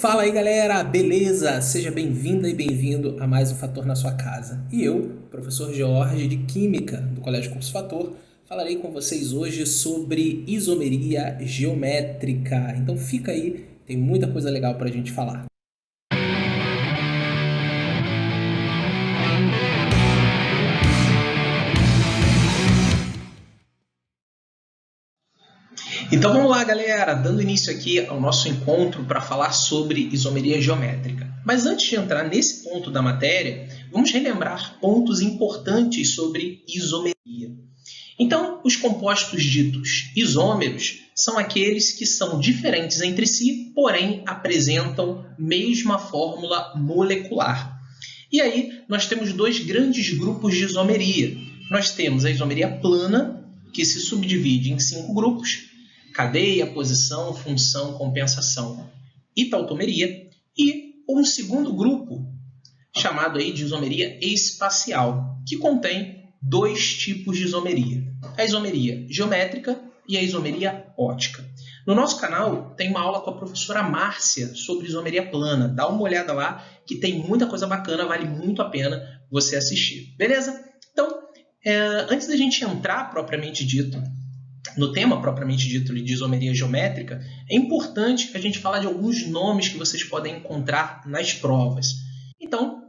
Fala aí galera, beleza? Seja bem-vinda e bem-vindo a mais um Fator na sua casa. E eu, professor George de Química do Colégio Curso Fator, falarei com vocês hoje sobre isomeria geométrica. Então fica aí, tem muita coisa legal para a gente falar. Então vamos lá, galera, dando início aqui ao nosso encontro para falar sobre isomeria geométrica. Mas antes de entrar nesse ponto da matéria, vamos relembrar pontos importantes sobre isomeria. Então, os compostos ditos isômeros são aqueles que são diferentes entre si, porém apresentam mesma fórmula molecular. E aí, nós temos dois grandes grupos de isomeria. Nós temos a isomeria plana, que se subdivide em 5 grupos: cadeia, posição, função, compensação e tautomeria, e um segundo grupo, chamado aí de isomeria espacial, que contém dois tipos de isomeria: a isomeria geométrica e a isomeria ótica. No nosso canal tem uma aula com a professora Márcia sobre isomeria plana. Dá uma olhada lá, que tem muita coisa bacana, vale muito a pena você assistir. Beleza? Então, antes da gente entrar propriamente dito no tema propriamente dito de isomeria geométrica, é importante a gente falar de alguns nomes que vocês podem encontrar nas provas. Então,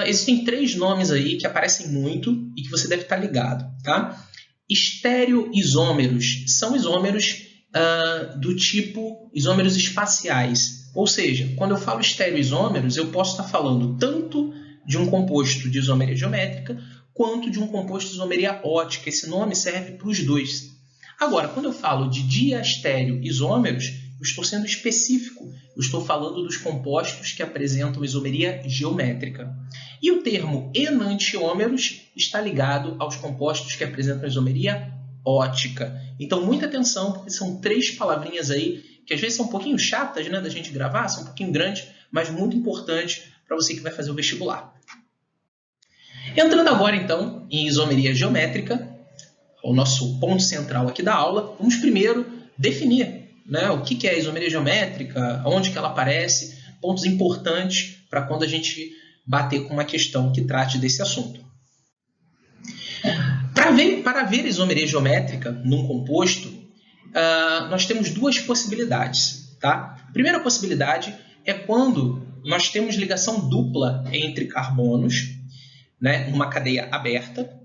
existem 3 nomes aí que aparecem muito e que você deve estar ligado, tá? Estereoisômeros são isômeros do tipo isômeros espaciais. Ou seja, quando eu falo estereoisômeros, eu posso estar falando tanto de um composto de isomeria geométrica quanto de um composto de isomeria ótica. Esse nome serve para os dois. Agora, quando eu falo de diastereoisômeros, eu estou sendo específico. Eu estou falando dos compostos que apresentam isomeria geométrica. E o termo enantiômeros está ligado aos compostos que apresentam isomeria ótica. Então, muita atenção, porque são 3 palavrinhas aí que às vezes são um pouquinho chatas, né, da gente gravar, são um pouquinho grandes, mas muito importantes para você que vai fazer o vestibular. Entrando agora, então, em isomeria geométrica, o nosso ponto central aqui da aula, vamos primeiro definir, né, o que é a isomeria geométrica, onde que ela aparece, pontos importantes para quando a gente bater com uma questão que trate desse assunto. Para ver isomeria geométrica num composto, nós temos 2 possibilidades. Tá? A primeira possibilidade é quando nós temos ligação dupla entre carbonos, né, numa cadeia aberta,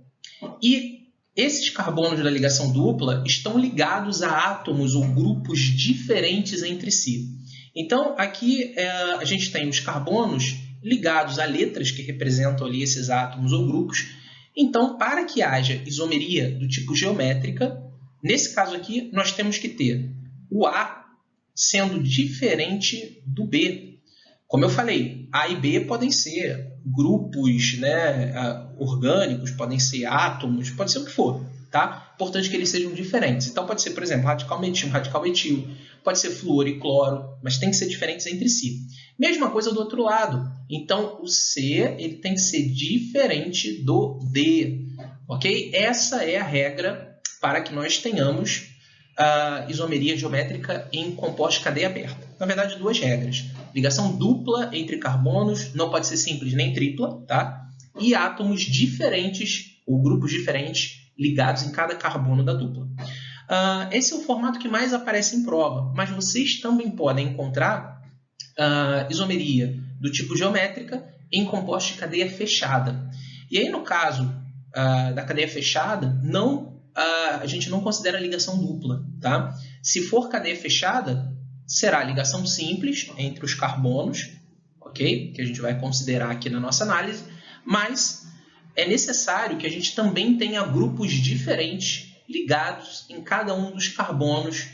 e esses carbonos da ligação dupla estão ligados a átomos ou grupos diferentes entre si. Então, aqui a gente tem os carbonos ligados a letras que representam ali esses átomos ou grupos. Então, para que haja isomeria do tipo geométrica, nesse caso aqui, nós temos que ter o A sendo diferente do B. Como eu falei, A e B podem ser grupos, né, orgânicos, podem ser átomos, pode ser o que for. Tá? Importante que eles sejam diferentes. Então, pode ser, por exemplo, radical metil, radical etil, pode ser flúor e cloro, mas tem que ser diferentes entre si. Mesma coisa do outro lado. Então, o C ele tem que ser diferente do D. Ok? Essa é a regra para que nós tenhamos a isomeria geométrica em compostos de cadeia aberta. Na verdade, 2 regras. Ligação dupla entre carbonos, não pode ser simples nem tripla, tá? E átomos diferentes ou grupos diferentes ligados em cada carbono da dupla. Esse é o formato que mais aparece em prova, mas vocês também podem encontrar isomeria do tipo geométrica em compostos de cadeia fechada. E aí, no caso da cadeia fechada, a gente não considera ligação dupla. Tá? Se for cadeia fechada, será ligação simples entre os carbonos, okay? Que a gente vai considerar aqui na nossa análise, mas é necessário que a gente também tenha grupos diferentes ligados em cada um dos carbonos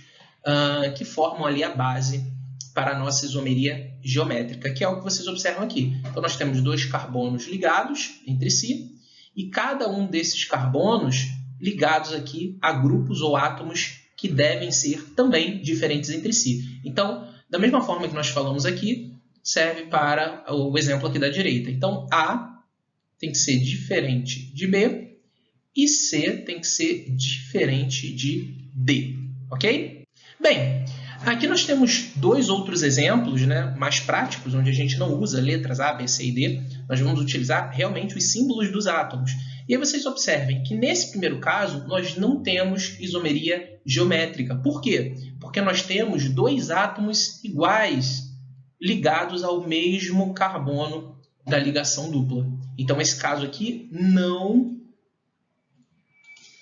que formam ali a base para a nossa isomeria geométrica, que é o que vocês observam aqui. Então, nós temos 2 carbonos ligados entre si e cada um desses carbonos ligados aqui a grupos ou átomos que devem ser também diferentes entre si. Então, da mesma forma que nós falamos aqui, serve para o exemplo aqui da direita. Então, A tem que ser diferente de B e C tem que ser diferente de D, ok? Bem, Aqui nós temos dois outros exemplos, né, mais práticos, onde a gente não usa letras A, B, C e D. Nós vamos utilizar realmente os símbolos dos átomos. E aí vocês observem que nesse primeiro caso nós não temos isomeria geométrica. Por quê? Porque nós temos dois átomos iguais ligados ao mesmo carbono da ligação dupla. Então esse caso aqui não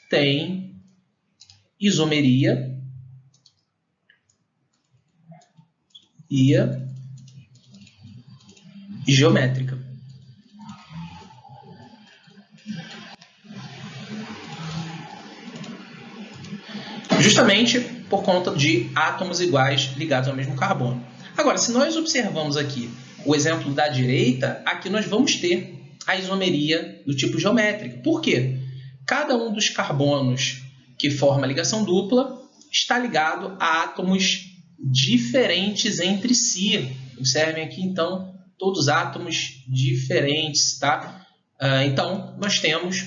tem isomeria geométrica. Justamente por conta de átomos iguais ligados ao mesmo carbono. Agora, se nós observamos aqui o exemplo da direita, aqui nós vamos ter a isomeria do tipo geométrica. Por quê? Cada um dos carbonos que forma a ligação dupla está ligado a átomos diferentes entre si. Observem aqui, então, todos átomos diferentes, tá? Então, nós temos,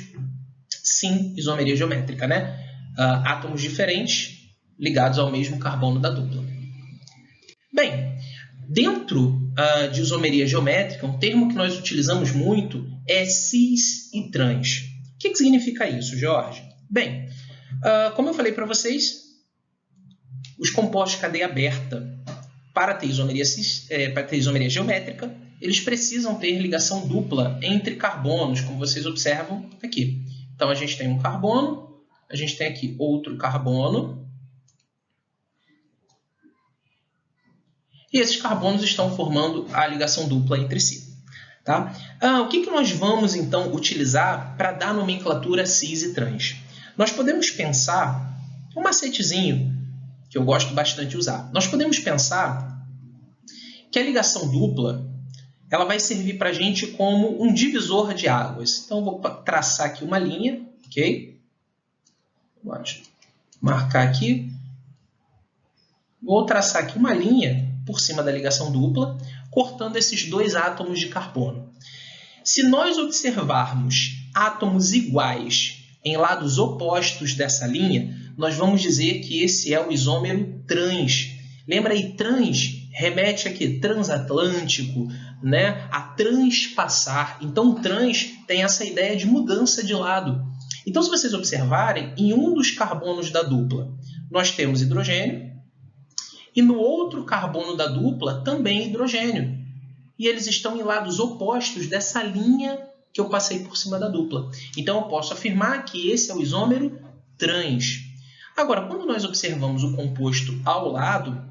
sim, isomeria geométrica, né? Átomos diferentes ligados ao mesmo carbono da dupla. Bem, dentro de isomeria geométrica, um termo que nós utilizamos muito é cis e trans. O que significa isso, Jorge? Bem, como eu falei para vocês, os compostos de cadeia aberta, para ter isomeria geométrica, eles precisam ter ligação dupla entre carbonos, como vocês observam aqui. Então, a gente tem um carbono, a gente tem aqui outro carbono, e esses carbonos estão formando a ligação dupla entre si. Tá? O que nós vamos, então, utilizar para dar nomenclatura cis e trans? Nós podemos pensar um macetezinho que eu gosto bastante de usar. Nós podemos pensar que a ligação dupla ela vai servir para a gente como um divisor de águas. Então, eu vou traçar aqui uma linha, ok? Pode marcar aqui. Vou traçar aqui uma linha por cima da ligação dupla, cortando esses dois átomos de carbono. Se nós observarmos átomos iguais em lados opostos dessa linha, nós vamos dizer que esse é o isômero trans. Lembra aí, trans remete a quê? Transatlântico, né? A transpassar. Então, trans tem essa ideia de mudança de lado. Então, se vocês observarem, em um dos carbonos da dupla, nós temos hidrogênio, e no outro carbono da dupla, também hidrogênio. E eles estão em lados opostos dessa linha que eu passei por cima da dupla. Então, eu posso afirmar que esse é o isômero trans. Agora, quando nós observamos o composto ao lado,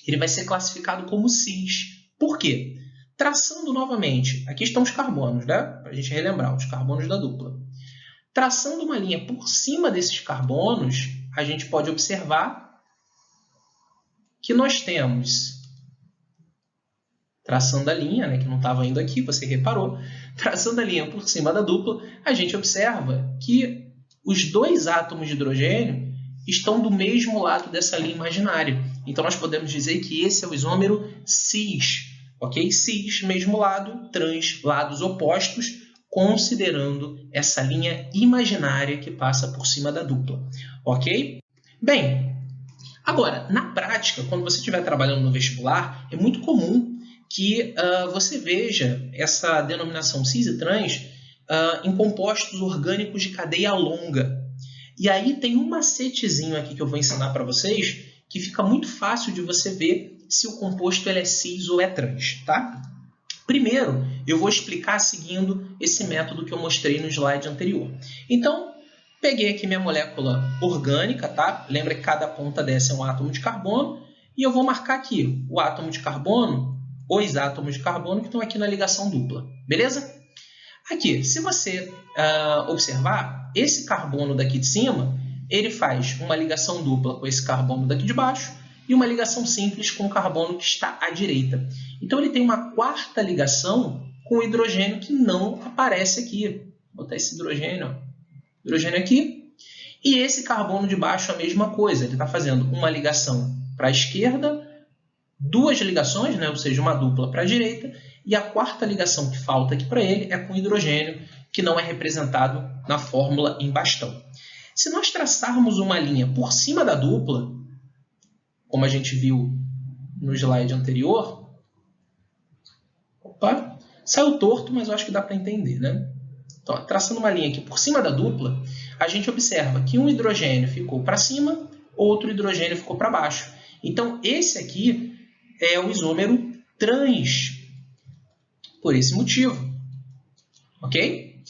ele vai ser classificado como cis. Por quê? Traçando novamente, aqui estão os carbonos, né? Para a gente relembrar, os carbonos da dupla. Traçando uma linha por cima desses carbonos, a gente pode observar que nós temos, traçando a linha, né, que não estava indo aqui, você reparou, traçando a linha por cima da dupla, a gente observa que os dois átomos de hidrogênio estão do mesmo lado dessa linha imaginária. Então, nós podemos dizer que esse é o isômero cis. Ok? Cis, mesmo lado, trans, lados opostos, considerando essa linha imaginária que passa por cima da dupla. Ok? Bem, agora, na prática, quando você estiver trabalhando no vestibular, é muito comum que você veja essa denominação cis e trans em compostos orgânicos de cadeia longa. E aí tem um macetezinho aqui que eu vou ensinar para vocês que fica muito fácil de você ver se o composto ele é cis ou é trans. Tá? Primeiro, eu vou explicar seguindo esse método que eu mostrei no slide anterior. Então, peguei aqui minha molécula orgânica, tá? Lembra que cada ponta dessa é um átomo de carbono, e eu vou marcar aqui o átomo de carbono, os átomos de carbono que estão aqui na ligação dupla, beleza? Aqui, se você observar, esse carbono daqui de cima, ele faz uma ligação dupla com esse carbono daqui de baixo e uma ligação simples com o carbono que está à direita. Então, ele tem uma quarta ligação com o hidrogênio que não aparece aqui. Vou botar esse hidrogênio aqui. E esse carbono de baixo a mesma coisa. Ele está fazendo uma ligação para a esquerda, duas ligações, né? Ou seja, uma dupla para a direita, e a quarta ligação que falta aqui para ele é com o hidrogênio, que não é representado na fórmula em bastão. Se nós traçarmos uma linha por cima da dupla, como a gente viu no slide anterior. Opa, saiu torto, mas eu acho que dá para entender, né? Então, traçando uma linha aqui por cima da dupla, a gente observa que um hidrogênio ficou para cima, outro hidrogênio ficou para baixo. Então, esse aqui é o isômero trans, por esse motivo. Ok?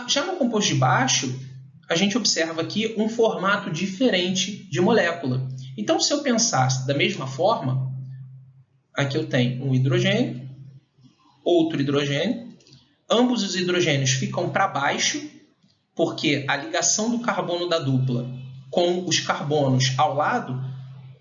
Já no composto de baixo, a gente observa aqui um formato diferente de molécula. Então, se eu pensasse da mesma forma, aqui eu tenho um hidrogênio, outro hidrogênio. Ambos os hidrogênios ficam para baixo, porque a ligação do carbono da dupla com os carbonos ao lado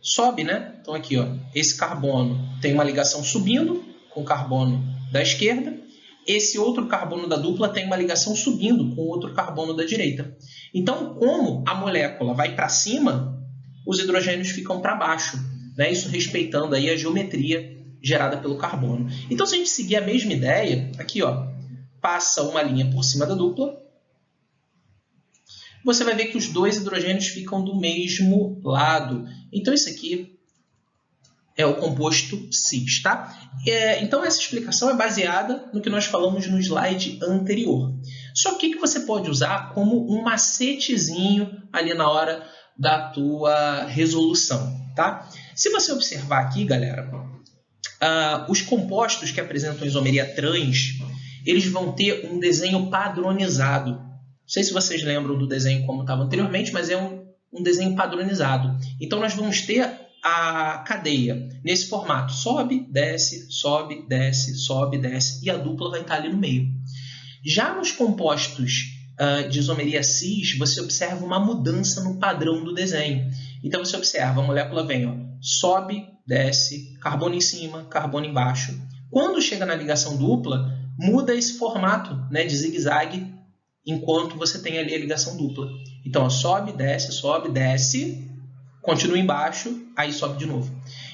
sobe, né? Então, aqui, ó, esse carbono tem uma ligação subindo com o carbono da esquerda. Esse outro carbono da dupla tem uma ligação subindo com o outro carbono da direita. Então, como a molécula vai para cima, os hidrogênios ficam para baixo, né? Isso respeitando aí a geometria gerada pelo carbono. Então, se a gente seguir a mesma ideia, aqui, ó, passa uma linha por cima da dupla, você vai ver que os dois hidrogênios ficam do mesmo lado. Então, isso aqui é o composto cis, tá? Então, essa explicação é baseada no que nós falamos no slide anterior. Só que você pode usar como um macetezinho ali na hora da tua resolução, tá? Se você observar aqui, galera, os compostos que apresentam isomeria trans, eles vão ter um desenho padronizado. Não sei se vocês lembram do desenho como estava anteriormente, mas é um desenho padronizado. Então, nós vamos ter a cadeia nesse formato. Sobe, desce, sobe, desce, sobe, desce. E a dupla vai estar ali no meio. Já nos compostos de isomeria cis, você observa uma mudança no padrão do desenho. Então, você observa, a molécula vem, ó, sobe, desce, carbono em cima, carbono embaixo. Quando chega na ligação dupla, muda esse formato, né, de zigue-zague, enquanto você tem ali a ligação dupla. Então, ó, sobe, desce, continua embaixo, aí sobe de novo.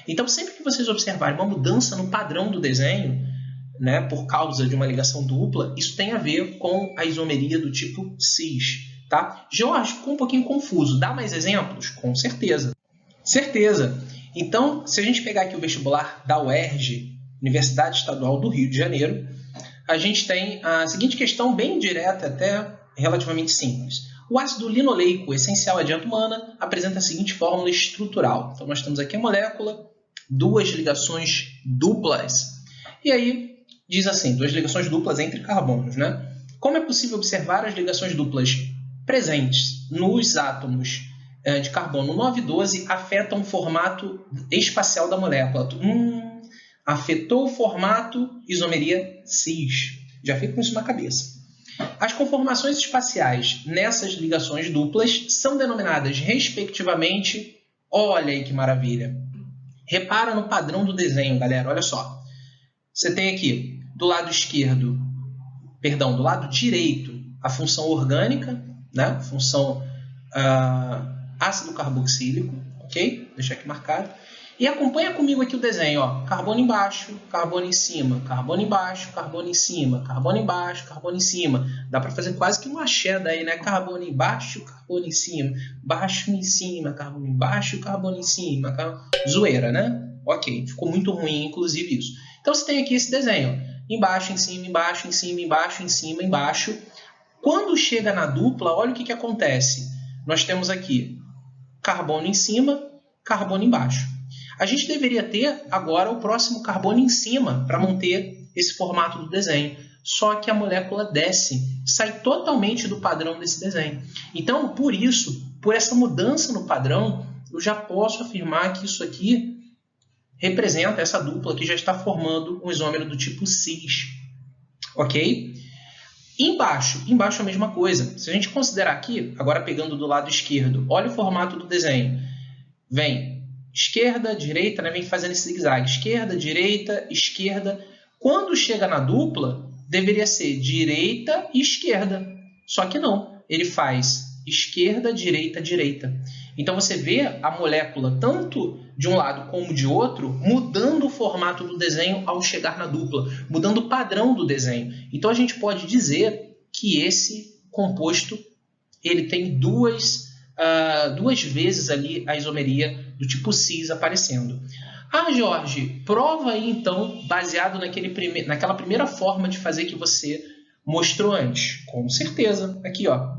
Então, sempre que vocês observarem uma mudança no padrão do desenho, né, por causa de uma ligação dupla, isso tem a ver com a isomeria do tipo cis. Tá? Jorge, ficou um pouquinho confuso. Dá mais exemplos? Com certeza. Certeza. Então, se a gente pegar aqui o vestibular da UERJ, Universidade Estadual do Rio de Janeiro, a gente tem a seguinte questão bem direta, até relativamente simples. O ácido linoleico, essencial à dieta humana, apresenta a seguinte fórmula estrutural. Então, nós temos aqui a molécula, duas ligações duplas. E aí, diz assim, duas ligações duplas entre carbonos, né? Como é possível observar as ligações duplas presentes nos átomos de carbono 9 e 12 afetam o formato espacial da molécula? Afetou o formato isomeria cis. Já fica com isso na cabeça. As conformações espaciais nessas ligações duplas são denominadas, respectivamente, olha aí que maravilha. Repara no padrão do desenho, galera, olha só. Você tem aqui, do lado esquerdo, perdão, do lado direito, a função orgânica, né? Função ácido carboxílico, ok? Deixa aqui marcado. E acompanha comigo aqui o desenho, ó. Carbono embaixo, carbono em cima, carbono embaixo, carbono em cima, carbono embaixo, carbono em cima. Dá para fazer quase que uma axé daí, né? Carbono embaixo, carbono em cima, baixo em cima, carbono embaixo, carbono em cima. Zoeira, né? Ok, ficou muito ruim, inclusive, isso. Então, você tem aqui esse desenho, ó. Embaixo, em cima, embaixo, em cima, embaixo, em cima, embaixo. Quando chega na dupla, olha o que acontece. Nós temos aqui carbono em cima, carbono embaixo. A gente deveria ter agora o próximo carbono em cima para manter esse formato do desenho. Só que a molécula desce, sai totalmente do padrão desse desenho. Então, por isso, por essa mudança no padrão, eu já posso afirmar que isso aqui representa essa dupla que já está formando um isômero do tipo cis. Ok? Embaixo é a mesma coisa. Se a gente considerar aqui, agora pegando do lado esquerdo, olha o formato do desenho. Vem esquerda, direita, né? Vem fazendo esse zigue-zague. Esquerda, direita, esquerda. Quando chega na dupla, deveria ser direita e esquerda. Só que não. Ele faz esquerda, direita, direita. Então, você vê a molécula, tanto de um lado como de outro, mudando o formato do desenho ao chegar na dupla, mudando o padrão do desenho. Então, a gente pode dizer que esse composto ele tem duas vezes ali a isomeria do tipo cis aparecendo. Ah, Jorge, prova aí então, baseado naquela primeira forma de fazer que você mostrou antes. Com certeza. Aqui, ó.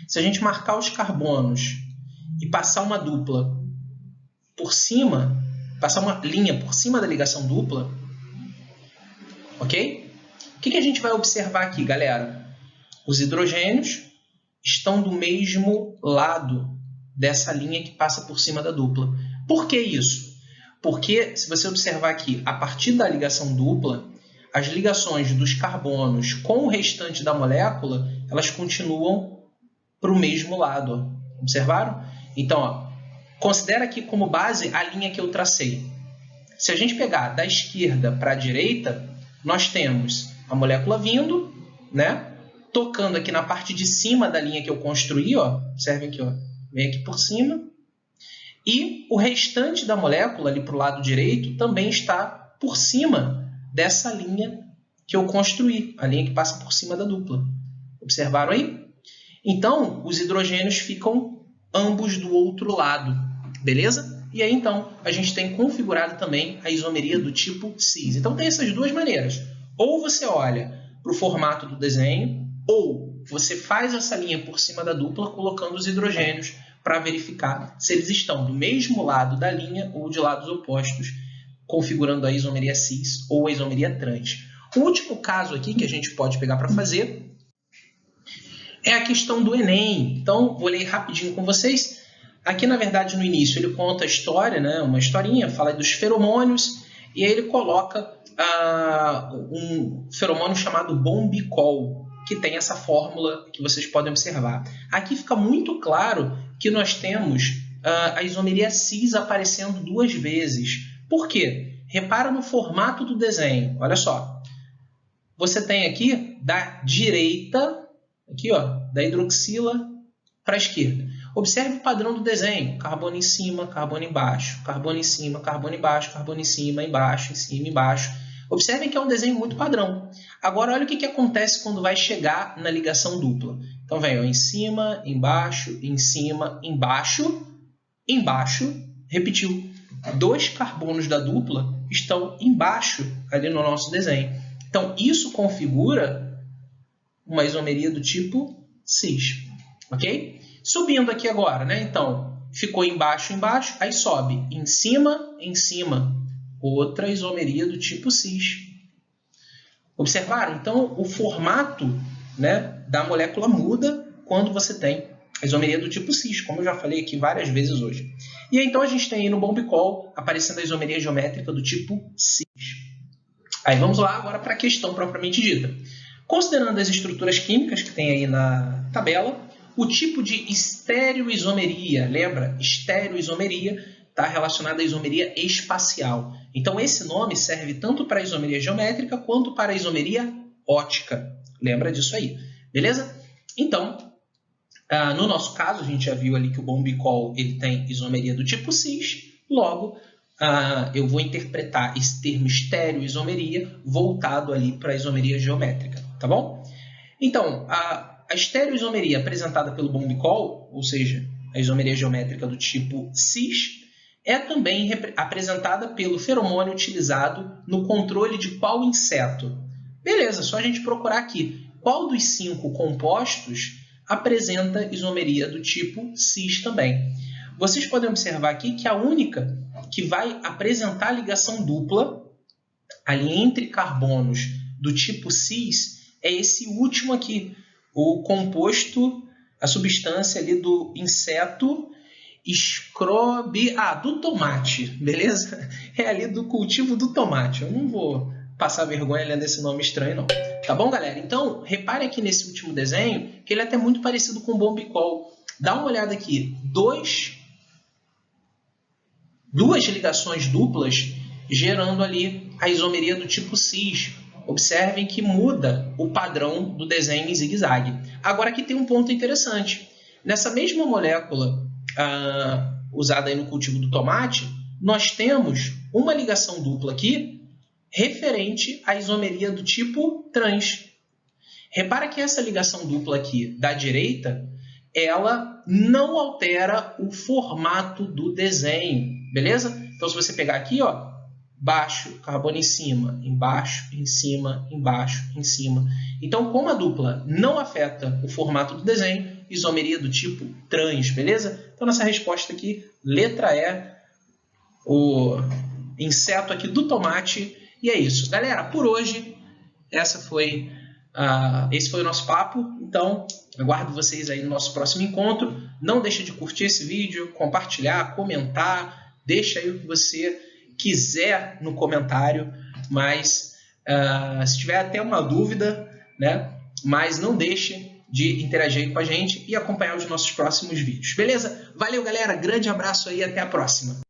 Se a gente marcar os carbonos e passar uma dupla por cima, passar uma linha por cima da ligação dupla, ok? O que a gente vai observar aqui, galera? Os hidrogênios estão do mesmo lado dessa linha que passa por cima da dupla. Por que isso? Porque, se você observar aqui, a partir da ligação dupla, as ligações dos carbonos com o restante da molécula, elas continuam para o mesmo lado. Ó. Observaram? Então, ó, considera aqui como base a linha que eu tracei. Se a gente pegar da esquerda para a direita, nós temos a molécula vindo, né? Tocando aqui na parte de cima da linha que eu construí, ó. Observem aqui, ó. Vem aqui por cima. E o restante da molécula, ali para o lado direito, também está por cima dessa linha que eu construí, a linha que passa por cima da dupla. Observaram aí? Então, os hidrogênios ficam ambos do outro lado, beleza? E aí, então, a gente tem configurado também a isomeria do tipo cis. Então, tem essas duas maneiras. Ou você olha para o formato do desenho, ou você faz essa linha por cima da dupla, colocando os hidrogênios para verificar se eles estão do mesmo lado da linha ou de lados opostos, configurando a isomeria cis ou a isomeria trans. O último caso aqui que a gente pode pegar para fazer é a questão do Enem. Então, vou ler rapidinho com vocês. Aqui, na verdade, no início, ele conta a história, né? Uma historinha, fala dos feromônios, e aí ele coloca um feromônio chamado bombicol, que tem essa fórmula que vocês podem observar. Aqui fica muito claro que nós temos a isomeria cis aparecendo duas vezes. Por quê? Repara no formato do desenho. Olha só. Você tem aqui da direita, aqui, ó, da hidroxila para a esquerda. Observe o padrão do desenho. Carbono em cima, carbono embaixo. Carbono em cima, carbono embaixo, carbono em cima, embaixo, em cima, embaixo. Observem que é um desenho muito padrão. Agora, olha o que acontece quando vai chegar na ligação dupla. Então, vem ó, em cima, embaixo, em cima, embaixo, embaixo. Repetiu. 2 carbonos da dupla estão embaixo ali no nosso desenho. Então, isso configura uma isomeria do tipo cis. Ok? Subindo aqui agora, né? Então, ficou embaixo, embaixo, aí sobe em cima. Outra isomeria do tipo cis. Observaram? Então, o formato, né, da molécula muda quando você tem a isomeria do tipo cis, como eu já falei aqui várias vezes hoje. E aí, então, a gente tem aí no bombicol aparecendo a isomeria geométrica do tipo cis. Aí vamos lá agora para a questão propriamente dita. Considerando as estruturas químicas que tem aí na tabela, o tipo de estereoisomeria, lembra? Estereoisomeria está relacionada à isomeria espacial. Então, esse nome serve tanto para a isomeria geométrica quanto para a isomeria ótica. Lembra disso aí, beleza? Então, no nosso caso, a gente já viu ali que o bombicol ele tem isomeria do tipo cis, logo, eu vou interpretar esse termo estereoisomeria voltado ali para a isomeria geométrica, tá bom? Então, a estereoisomeria apresentada pelo bombicol, ou seja, a isomeria geométrica do tipo cis, é também apresentada pelo feromônio utilizado no controle de qual inseto? Beleza, só a gente procurar aqui. Qual dos 5 compostos apresenta isomeria do tipo cis também? Vocês podem observar aqui que a única que vai apresentar ligação dupla ali entre carbonos do tipo cis é esse último aqui, o composto, a substância ali do inseto do tomate, beleza? É ali do cultivo do tomate. Eu não vou passar vergonha lendo esse nome estranho, não. Tá bom, galera? Então, repare aqui nesse último desenho, que ele é até muito parecido com o bombicol. Dá uma olhada aqui. Duas ligações duplas gerando ali a isomeria do tipo cis. Observem que muda o padrão do desenho em zigue-zague. Agora, aqui tem um ponto interessante. Nessa mesma molécula usada aí no cultivo do tomate, nós temos uma ligação dupla aqui referente à isomeria do tipo trans. Repara que essa ligação dupla aqui da direita, ela não altera o formato do desenho, beleza? Então, se você pegar aqui, ó, baixo, carbono em cima, embaixo, em cima, embaixo, em cima. Então, como a dupla não afeta o formato do desenho, isomeria do tipo trans, beleza? Então, nossa resposta aqui, letra E, o inseto aqui do tomate. E é isso. Galera, por hoje, esse foi o nosso papo. Então, aguardo vocês aí no nosso próximo encontro. Não deixe de curtir esse vídeo, compartilhar, comentar. Deixa aí o que você quiser no comentário. Mas, se tiver até uma dúvida, né? Mas não deixe de interagir com a gente e acompanhar os nossos próximos vídeos. Beleza? Valeu, galera. Grande abraço aí e até a próxima.